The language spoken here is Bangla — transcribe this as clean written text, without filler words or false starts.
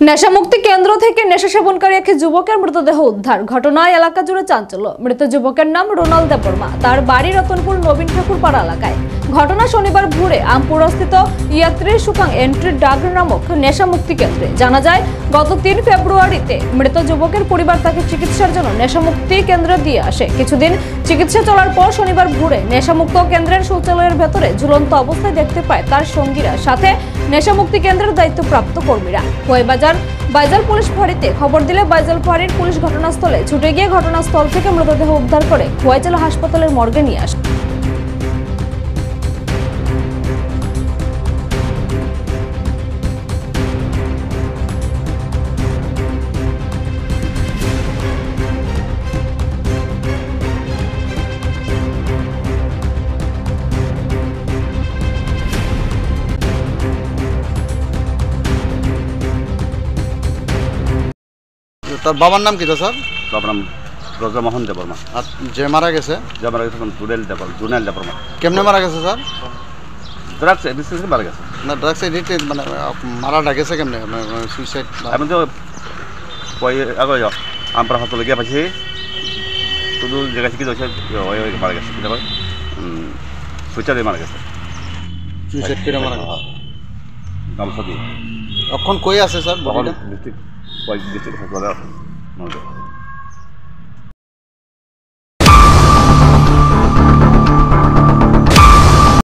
নেশামুক্তি কেন্দ্র থেকে নেশা সেবনকারী এক যুবকের মৃতদেহ উদ্ধার। ঘটনায় এলাকা জুড়ে চাঞ্চল্য। মৃত যুবকের নাম রোনাল দেববর্মা। তার বাড়ি রতনপুর নবীন ঠাকুর পাড়া এলাকায়। ঘটনা শনিবার ভোরে আমপুরাস্থিত ইয়াত্রী সুকাং এন্ট্রি ডাগ নামক নেশামুক্তি কেন্দ্রে। জানা যায়, গত 3 ফেব্রুয়ারিতে মৃত যুবকের পরিবার তাকে চিকিৎসার জন্য নেশামুক্তি কেন্দ্রে দিয়ে আসে। কিছুদিন চিকিৎসা চলার পর শনিবার ভোরে নেশামুক্ত কেন্দ্রের শৌচালয়ের ভেতরে ঝুলন্ত অবস্থায় দেখতে পায় তার সঙ্গীরা, সাথে নেশামুক্তি কেন্দ্রের দায়িত্বপ্রাপ্ত কর্মীরা। বাইজাল পুলিশ ফাঁড়িতে খবর দিলে বাইজাল ফাঁড়ির পুলিশ ঘটনাস্থলে ছুটে গিয়ে ঘটনাস্থল থেকে মৃতদেহ উদ্ধার করে খোয়াই জেলা হাসপাতালের মর্গে নিয়ে আসে। তার বাবার নাম কি তো স্যার? বাবার নাম ব্রজমোহন দেববর্মা। আর যে মারা গেছে? জুনেল দেববর্মা। কেমনে মারা গেছে স্যার? ড্রাগস এডিকশন মারা গেছে। না, ড্রাগস এডিক্টেড মানে মারাটা গেছে কেমনে? সুইসাইড? আমি তো আগে আমরা হাসপাতালে গিয়ে পাইছি, শুধু জায়গা থেকে মারা গেছে। সুইসাইডে মারা গেছে। সুইসাইড করে মারা গেছে গামছা দিয়ে। এখন কই আছে স্যার? ডিস্ট্রিক্ট হাসপাতালে।